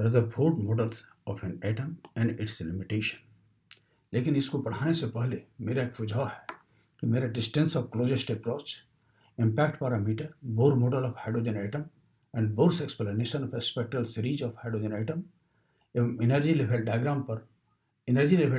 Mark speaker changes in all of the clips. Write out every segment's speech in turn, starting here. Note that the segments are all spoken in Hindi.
Speaker 1: Rutherford models of an atom and it's limitation. लेकिन इसको पढ़ाने से पहले मेरा एक सुझाव है कि मेरा distance of closest approach, impact parameter, Bohr model of hydrogen atom and Bohr's explanation of spectral series of hydrogen atom एवं energy level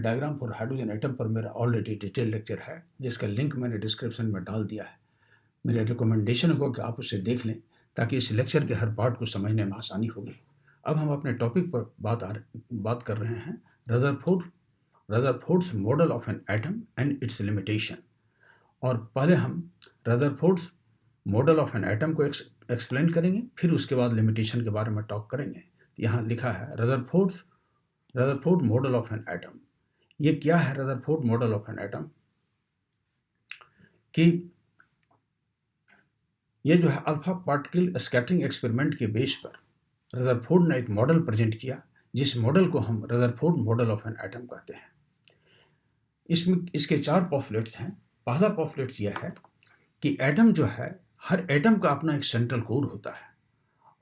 Speaker 1: diagram for hydrogen atom पर मेरा ऑलरेडी डिटेल लेक्चर है, जिसका लिंक मैंने डिस्क्रिप्शन में डाल दिया है। मेरा रिकमेंडेशन होगा कि आप उसे देख लें ताकि इस लेक्चर के हर पार्ट को समझने में आसानी होगी। अब हम अपने टॉपिक पर बात कर रहे हैं Rutherford's model of an atom and it's limitation. और पहले हम Rutherford's model of an atom को एक्सप्लेन करेंगे, फिर उसके बाद लिमिटेशन के बारे में टॉक करेंगे। यहाँ लिखा है Rutherford model of an atom. ये क्या है Rutherford model of an atom? कि ये जो है अल्फा पार्टिकल स्कैटरिंग एक्सपेरिमेंट के बेस पर रदरफोर्ड ने एक मॉडल प्रेजेंट किया, जिस मॉडल को हम Rutherford model of an atom कहते हैं। इसके 4 पॉपुलेट्स हैं। पहला पॉपुलेट्स यह है कि एटम जो है, हर एटम का अपना एक सेंट्रल कोर होता है,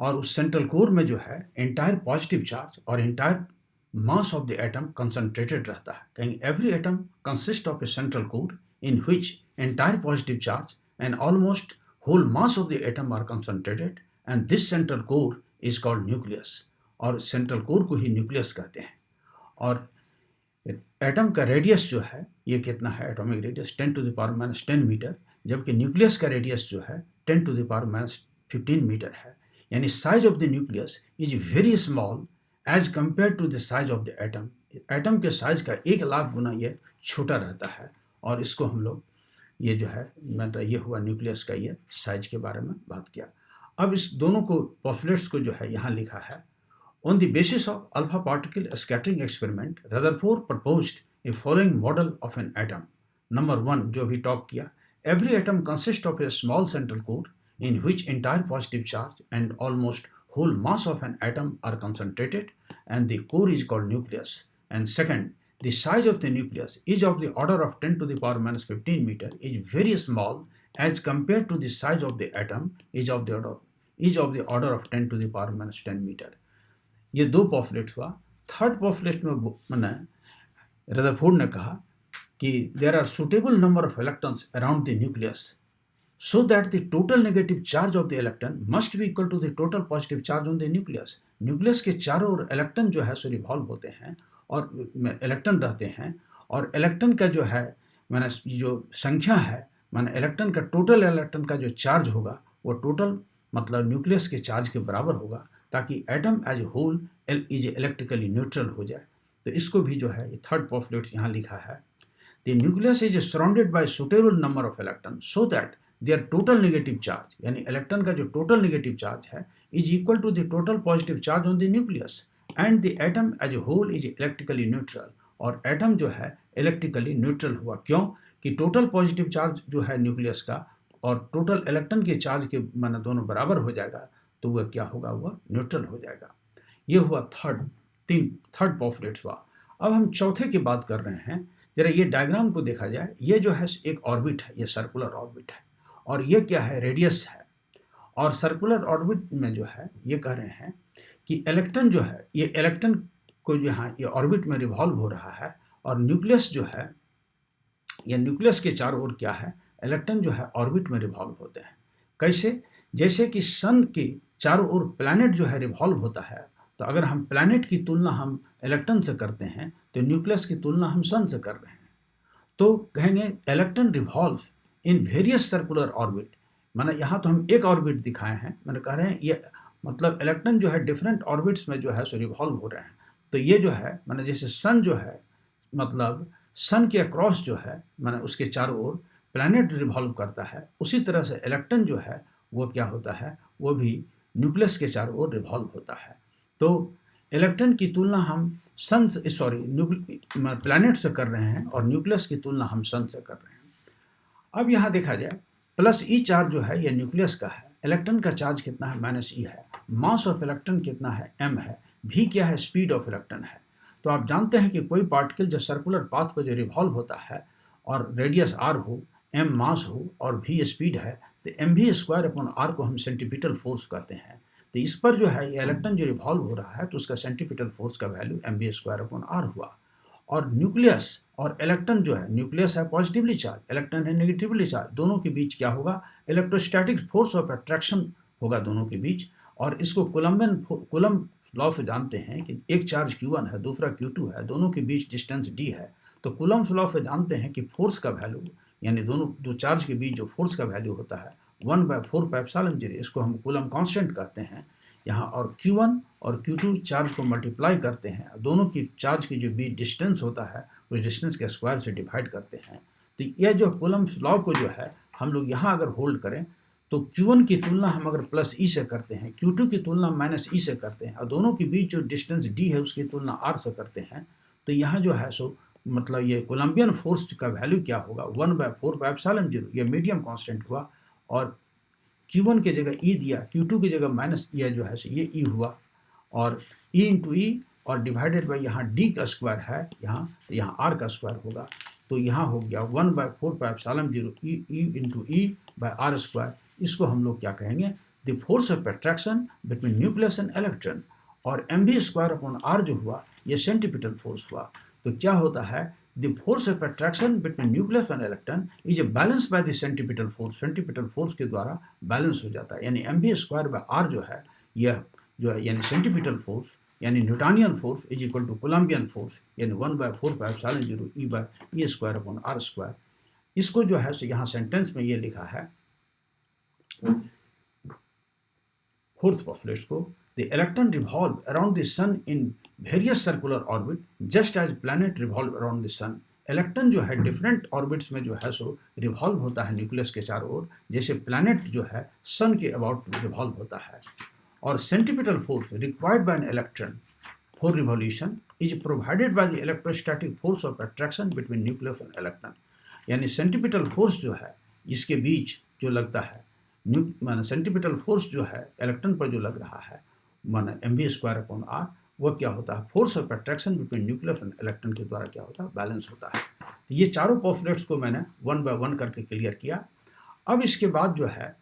Speaker 1: और उस सेंट्रल कोर में जो है एंटायर पॉजिटिव चार्ज और entire mass of the atom concentrated रहता है। कहीं every atom consist of a central core in which entire positive charge and almost whole mass of the atom are concentrated, and this central core is called nucleus. और सेंट्रल कोर को ही न्यूक्लियस कहते हैं। और एटम का रेडियस जो है, ये कितना है? एटॉमिक रेडियस 10⁻⁻10 मीटर, जबकि न्यूक्लियस का रेडियस जो है 10⁻15 मीटर है। यानी size of the nucleus is very small as compare to the size of the atom. Atom के साइज का 1,00,000 गुना ये छोटा रहता है। और इसको हम लोग, ये जो है मतलब ये हुआ न्यूक्लियस का ये साइज के बारे में बात किया। अब इस दोनों को पॉपुलेट्स को जो है यहाँ लिखा है, on the basis of alpha particle scattering experiment Rutherford proposed A following model of an atom. Number 1 जो भी टॉप किया, every atom consist of A small central core in which entire positive charge and almost whole mass of an atom are concentrated, and the core is called nucleus. And second, the size of the nucleus is of the order of 10⁻15 meter, is very small as compared to the size of the atom is of the order of 10⁻10 meter. ये 2 पॉपुलेट्स हुआ। थर्ड पॉपुलेट में मैंने रदरफोर्ड ने कहा कि there are suitable number of electrons around the nucleus so that the total negative charge of the electron must be equal to the total positive charge on the nucleus. Nucleus के चारों ओर इलेक्ट्रॉन जो है सो रिवॉल्व होते हैं और इलेक्ट्रॉन रहते हैं, और इलेक्ट्रॉन का जो है मैंने जो संख्या है, मैंने इलेक्ट्रॉन का टोटल इलेक्ट्रॉन का जो चार्ज होगा वो टोटल मतलब न्यूक्लियस के चार्ज के बराबर होगा, ताकि atom as a whole is electrically neutral हो जाए। तो इसको भी जो है ये थर्ड पॉपुलेट यहाँ लिखा है, the nucleus is surrounded by suitable number of electron so that their total negative charge, यानी इलेक्ट्रॉन का जो टोटल नेगेटिव चार्ज है, is equal to the total positive charge on the nucleus, and the atom as a whole is electrically neutral. और एटम जो है इलेक्ट्रिकली न्यूट्रल हुआ, क्यों? कि टोटल पॉजिटिव चार्ज जो है न्यूक्लियस का और टोटल इलेक्ट्रॉन के चार्ज के माने दोनों बराबर हो जाएगा, तो वह क्या होगा? वह न्यूट्रल हो जाएगा। ये हुआ थर्ड पॉपुलेट हुआ। अब हम चौथे की बात कर रहे हैं। जरा ये डायग्राम को देखा जाए, ये जो है एक ऑर्बिट है, ये सर्कुलर ऑर्बिट है, और ये क्या है? रेडियस है। और सर्कुलर ऑर्बिट में जो है ये कह रहे हैं कि इलेक्ट्रॉन जो है, ये इलेक्ट्रॉन को यहाँ ये ऑर्बिट में रिवॉल्व हो रहा है, और न्यूक्लियस जो है, ये न्यूक्लियस के चारों ओर क्या है? इलेक्ट्रॉन जो है ऑर्बिट में रिवॉल्व होते हैं। कैसे? जैसे कि सन के चारों ओर प्लैनेट जो है रिवॉल्व होता है, तो अगर हम प्लैनेट की तुलना हम इलेक्ट्रॉन से करते हैं तो न्यूक्लियस की तुलना हम सन से कर रहे हैं, तो कहेंगे इलेक्ट्रॉन रिवॉल्व इन वेरियस सर्कुलर ऑर्बिट। माने यहाँ तो हम एक ऑर्बिट दिखाए हैं, मैंने कह रहे हैं ये मतलब इलेक्ट्रॉन जो है डिफरेंट ऑर्बिट्स में जो है सो रिवॉल्व हो रहे हैं। तो ये जो है माने जैसे सन जो है, मतलब सन के अक्रॉस जो है माने उसके चारों ओर प्लैनेट रिवॉल्व करता है, उसी तरह से इलेक्ट्रॉन जो है वो क्या होता है? वो भी न्यूक्लियस के चारों ओर रिवॉल्व होता है। तो इलेक्ट्रॉन की तुलना हम प्लैनेट से कर रहे हैं, और न्यूक्लियस की तुलना हम सन से कर रहे हैं। अब यहाँ देखा जाए, प्लस ई चार्ज जो है ये न्यूक्लियस का है, इलेक्ट्रॉन का चार्ज कितना है? -e है। मास ऑफ इलेक्ट्रॉन कितना है? m है। v क्या है? स्पीड ऑफ इलेक्ट्रॉन है। तो आप जानते हैं कि कोई पार्टिकल जो सर्कुलर पाथ पर जो रिवॉल्व होता है और रेडियस r हो, m मास हो और v स्पीड है, तो mv² अपॉन r को हम सेंटीमीटर फोर्स कहते हैं। तो इस पर जो है ये इलेक्ट्रॉन जो रिवॉल्व हो रहा है तो उसका सेंट्रीपिटल फोर्स का वैल्यू mv²/r हुआ। और न्यूक्लियस और इलेक्ट्रॉन जो है, न्यूक्लियस है पॉजिटिवली चार्ज, इलेक्ट्रॉन है नेगेटिवली चार्ज, दोनों के बीच क्या होगा, इलेक्ट्रोस्टैटिक फोर्स ऑफ अट्रैक्शन होगा दोनों के बीच। और इसको कूलम्ब लॉ से जानते हैं कि एक चार्ज Q1 है, दूसरा Q2 है, दोनों के बीच डिस्टेंस d है। तो कूलम्ब लॉ से जानते हैं कि फोर्स का वैल्यू, यानी दोनों दो चार्ज के बीच जो फोर्स का वैल्यू होता है 1/4πε0, इसको हम कूलम्ब कांस्टेंट कहते हैं यहाँ। और Q1 और Q2 चार्ज को मल्टीप्लाई करते हैं, दोनों की चार्ज की जो बीच डिस्टेंस होता है उस डिस्टेंस के स्क्वायर से डिवाइड करते हैं। तो यह जो कूलम्ब लॉ को जो है हम लोग यहाँ अगर होल्ड करें तो Q1 की तुलना हम अगर प्लस ई से करते हैं, Q2 की तुलना माइनस ई से करते हैं, और दोनों के बीच जो डिस्टेंस d है उसकी तुलना r से करते हैं, तो यहाँ जो है सो मतलब ये कोलम्बियन फोर्स का वैल्यू क्या होगा, 1/4πε0, ये मीडियम कांस्टेंट हुआ। और Q1 की जगह E दिया, Q2 की जगह माइनस ई जो है ये E हुआ, और E इंटू ई और डिवाइडेड बाई यहाँ D का स्क्वायर है यहाँ, तो यहाँ R का स्क्वायर होगा। तो यहाँ हो गया 1/4πε0 E into E by R square. इसको हम लोग क्या कहेंगे, the force of attraction between nucleus and electron. और mv²/r जो हुआ ये सेंट्रीपिटल फोर्स हुआ। तो क्या होता है, the force of attraction between nucleus and electron is balance by the centripetal force, centripetal force के द्वारा बैलेंस हो जाता है। यानी mv²/r जो है यह जो है यानी सेंट्रीपिटल फोर्स यानी Newtonian force is equal to Coulombian force, यानी 1/4πε0 E/E²/r²। इसको जो है सो यहाँ सेंटेंस में ये लिखा है फोर्थ पोस्टुलेट को, the electron revolve around the sun in various circular orbit just as planet revolve around the sun. Electron जो है डिफरेंट ऑर्बिट्स में जो है सो रिवॉल्व होता है न्यूक्लियस के चारों ओर, जैसे प्लैनेट जो है सन के अबाउट रिवॉल्व होता है। और centripetal force required by an electron for revolution is provided by the electrostatic force of attraction between nucleus and electron. यानी सेंट्रीपिटल फोर्स जो है जिसके बीच जो लगता है माना सेंट्रीपिटल फोर्स जो है इलेक्ट्रॉन पर जो लग रहा है माना mv²/r, वह क्या होता है, force of attraction between nucleus and electron के द्वारा क्या होता है, बैलेंस होता है। तो ये चारों पोस्टुलेट्स को मैंने 1 बाय 1 करके क्लियर किया। अब इसके बाद जो है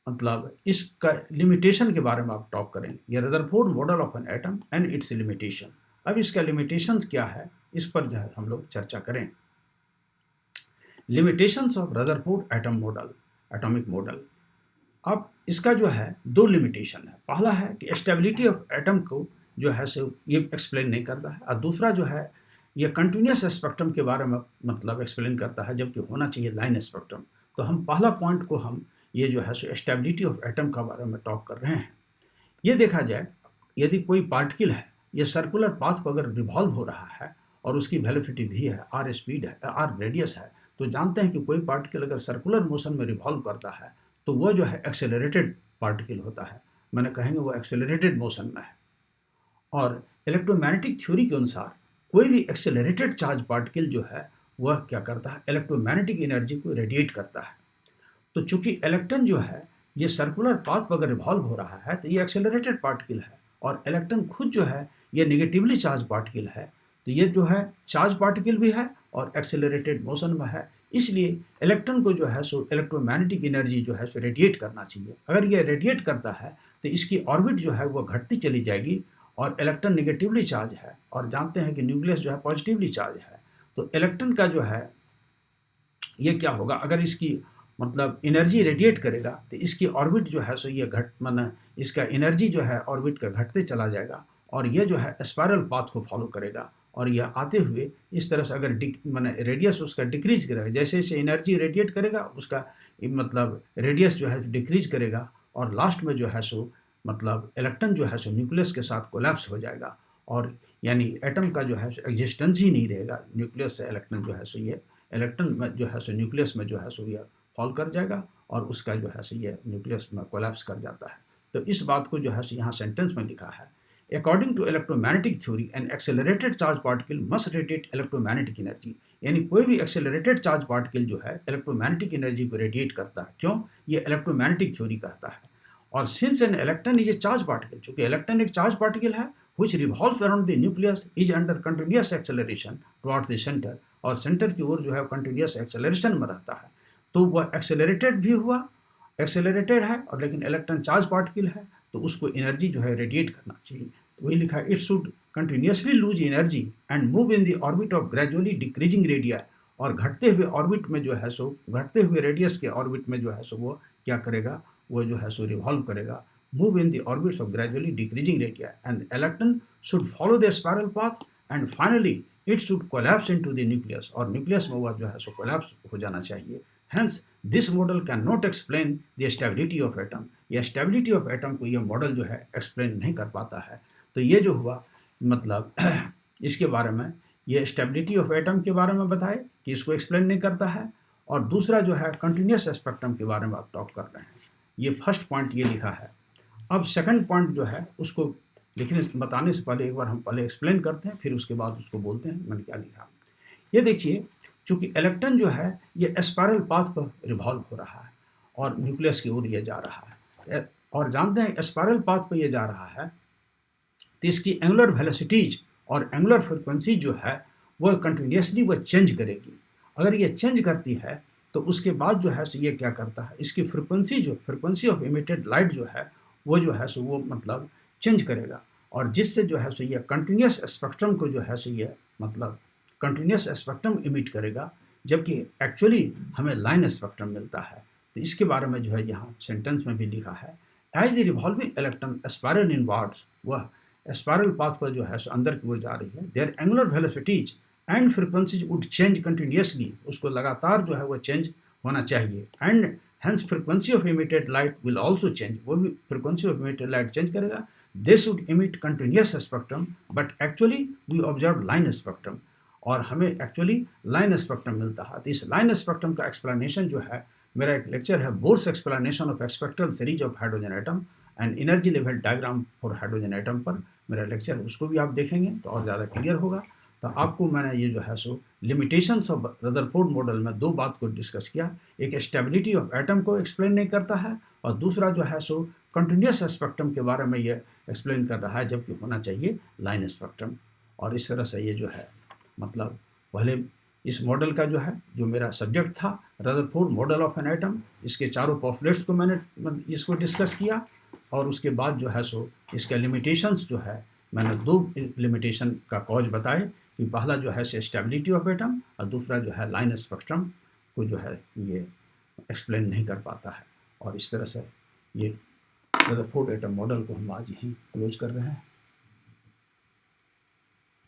Speaker 1: मतलब इसका लिमिटेशन के बारे में आप टॉक करें, ये Rutherford model of an atom and it's limitation. अब इसका लिमिटेशंस क्या है इस पर जो है हम लोग चर्चा करें। Limitations of Rutherford atom model, atomic model. अब इसका जो है दो लिमिटेशन है। पहला है कि स्टेबिलिटी ऑफ एटम को जो है सो ये एक्सप्लेन नहीं करता है, और दूसरा जो है ये कंटिन्यूस स्पेक्ट्रम के बारे में मतलब एक्सप्लेन करता है, जबकि होना चाहिए लाइन स्पेक्ट्रम। तो हम पहला पॉइंट को हम ये जो है सो स्टेबिलिटी ऑफ एटम के बारे में टॉक कर रहे हैं। ये देखा जाए यदि कोई पार्टिकल है ये सर्कुलर पाथ पर अगर रिवॉल्व हो रहा है और उसकी वेलोसिटी भी है, आर स्पीड है, आर रेडियस है, तो जानते हैं कि कोई पार्टिकल अगर सर्कुलर मोशन में रिवॉल्व करता है तो वह जो है एक्सेलरेटेड पार्टिकल होता है, मैंने कहेंगे वो एक्सेलरेटेड मोशन में है। और इलेक्ट्रोमैग्नेटिक थ्योरी के अनुसार कोई भी एक्सेलरेटेड चार्ज पार्टिकल जो है वह क्या करता है, इलेक्ट्रोमैग्नेटिक एनर्जी को रेडिएट करता है। तो चूंकि इलेक्ट्रॉन जो है ये सर्कुलर पाथ पर अगर रिवॉल्व हो रहा है तो ये एक्सेलरेटेड पार्टिकल है, और इलेक्ट्रॉन खुद जो है ये नेगेटिवली चार्ज पार्टिकल है। तो ये जो है चार्ज पार्टिकल भी है और एक्सेलरेटेड मोशन में है, इसलिए इलेक्ट्रॉन को जो है सो इलेक्ट्रोमैग्नेटिक एनर्जी जो है सो रेडिएट करना चाहिए। अगर ये रेडिएट करता है तो इसकी ऑर्बिट जो है वो घटती चली जाएगी, और इलेक्ट्रॉन नेगेटिवली चार्ज है और जानते हैं कि न्यूक्लियस जो है पॉजिटिवली चार्ज है। तो इलेक्ट्रॉन का जो है ये क्या होगा, अगर इसकी मतलब एनर्जी रेडिएट करेगा तो इसकी ऑर्बिट जो है सो ये माना इसका एनर्जी जो है ऑर्बिट का घटते चला जाएगा, और ये जो है स्पायरल पाथ को फॉलो करेगा। और यह आते हुए इस तरह से अगर माना रेडियस उसका डिक्रीज करेगा, जैसे जैसे एनर्जी रेडिएट करेगा उसका मतलब रेडियस जो है डिक्रीज करेगा, और लास्ट में जो है सो मतलब इलेक्ट्रॉन जो है सो न्यूक्लियस के साथ कोलैप्स हो जाएगा, और यानी एटम का जो है एग्जिस्टेंस ही नहीं रहेगा। न्यूक्लियस से इलेक्ट्रॉन जो है सो ये इलेक्ट्रॉन में जो है सो न्यूक्लियस में जो है सो ये फॉल कर जाएगा, और उसका जो है सो ये न्यूक्लियस में कोलैप्स कर जाता है। तो इस बात को जो है सो यहाँ सेंटेंस में लिखा है, according to electromagnetic theory an accelerated charge particle must radiate electromagnetic energy. यानी कोई भी एक्सेलरेटेड चार्ज पार्टिकल जो है इलेक्ट्रोमैग्नेटिक एनर्जी को रेडिएट करता है। क्यों, ये इलेक्ट्रोमैग्नेटिक थ्योरी कहता है। और since an electron is a charge particle, चूंकि इलेक्ट्रॉन एक चार्ज पार्टिकल है which revolves around the nucleus is under continuous acceleration towards the center, और सेंटर की ओर जो है कंटिन्यूस एक्सेलरेशन में रहता है। तो वह एक्सेलरेटेड भी हुआ, एक्सेलरेटेड है, और लेकिन इलेक्ट्रॉन चार्ज पार्टिकल है, तो उसको एनर्जी जो है रेडिएट करना चाहिए। तो वही लिखा है, it should continuously lose energy and move in the orbit of gradually decreasing radii, और घटते हुए ऑर्बिट में जो है सो, घटते हुए रेडियस के ऑर्बिट में जो है सो वो क्या करेगा, वो जो है सो रिवॉल्व करेगा, move in the orbits of gradually decreasing radii, and electron should follow the spiral path and finally it should collapse into the nucleus, और न्यूक्लियस में वह जो है सो कोलैप्स हो जाना चाहिए। Hence this model can not explain the stability of atom, या स्टेबिलिटी ऑफ एटम को यह मॉडल जो है एक्सप्लेन नहीं कर पाता है। तो ये जो हुआ मतलब इसके बारे में, ये स्टेबिलिटी ऑफ एटम के बारे में बताए कि इसको एक्सप्लेन नहीं करता है, और दूसरा जो है कंटिन्यूस स्पेक्ट्रम के बारे में आप टॉक कर रहे हैं। ये फर्स्ट पॉइंट ये लिखा है। अब सेकंड पॉइंट जो है उसको लिखने बताने से पहले एक बार हम पहले एक्सप्लेन करते हैं, फिर उसके बाद उसको बोलते हैं मैंने क्या लिखा। ये देखिए, चूंकि इलेक्ट्रॉन जो है ये स्पाइरल पाथ पर रिवॉल्व हो रहा है और न्यूक्लियस की ओर ये जा रहा है, और जानते हैं स्पाइरल पाथ पर ये जा रहा है तो इसकी एंगुलर वेलोसिटीज और एंगुलर फ्रिक्वेंसी जो है वह कंटिन्यूसली वह चेंज करेगी। अगर ये चेंज करती है तो उसके बाद जो है सो ये क्या करता है, इसकी फ्रिक्वेंसी जो फ्रिक्वेंसी ऑफ इमिटेड लाइट जो है वो जो है सो वो मतलब चेंज करेगा, और जिससे जो है सो ये कंटिन्यूस स्पेक्ट्रम को जो है सो ये मतलब कंटिन्यूस स्पेक्ट्रम इमिट करेगा, जबकि एक्चुअली हमें लाइन स्पेक्ट्रम मिलता है। तो इसके बारे में जो है यहाँ सेंटेंस में भी लिखा है, as the revolving electron spiral inwards, वह स्पाइरल पाथ पर जो है सो अंदर की ओर जा रही है, their angular velocities and frequencies would change continuously, उसको लगातार जो है वो चेंज होना चाहिए, and hence frequency of emitted light will also change, वो भी frequency of emitted light change करेगा। They should emit continuous spectrum but actually we observe line spectrum, और हमें एक्चुअली लाइन स्पेक्ट्रम मिलता है। तो इस लाइन स्पेक्ट्रम का एक्सप्लेनेशन जो है, मेरा एक लेक्चर है Bohr's explanation of spectral series of hydrogen atom and energy level diagram for hydrogen atom पर मेरा लेक्चर, उसको भी आप देखेंगे तो और ज़्यादा क्लियर होगा। तो आपको मैंने ये जो है सो लिमिटेशंस ऑफ रदरफोर्ड मॉडल में दो बात को डिस्कस किया, एक स्टेबिलिटी ऑफ एटम को एक्सप्लेन नहीं करता है, और दूसरा जो है सो कंटिन्यूस स्पेक्ट्रम के बारे में ये एक्सप्लेन कर रहा है, जबकि होना चाहिए लाइन स्पेक्ट्रम। और इस तरह से ये जो है मतलब पहले इस मॉडल का जो है जो मेरा सब्जेक्ट था Rutherford model of an atom, इसके चारों पॉपुलेट्स को मैंने इसको डिस्कस किया, और उसके बाद जो है सो इसके लिमिटेशंस जो है मैंने दो लिमिटेशन का कॉज बताए, कि पहला जो है स्टेबिलिटी ऑफ एटम, और दूसरा जो है लाइन स्पेक्ट्रम को जो है ये एक्सप्लेन नहीं कर पाता है। और इस तरह से ये रदरफोर्ड एटम मॉडल को हम आज यहीं क्लोज कर रहे हैं।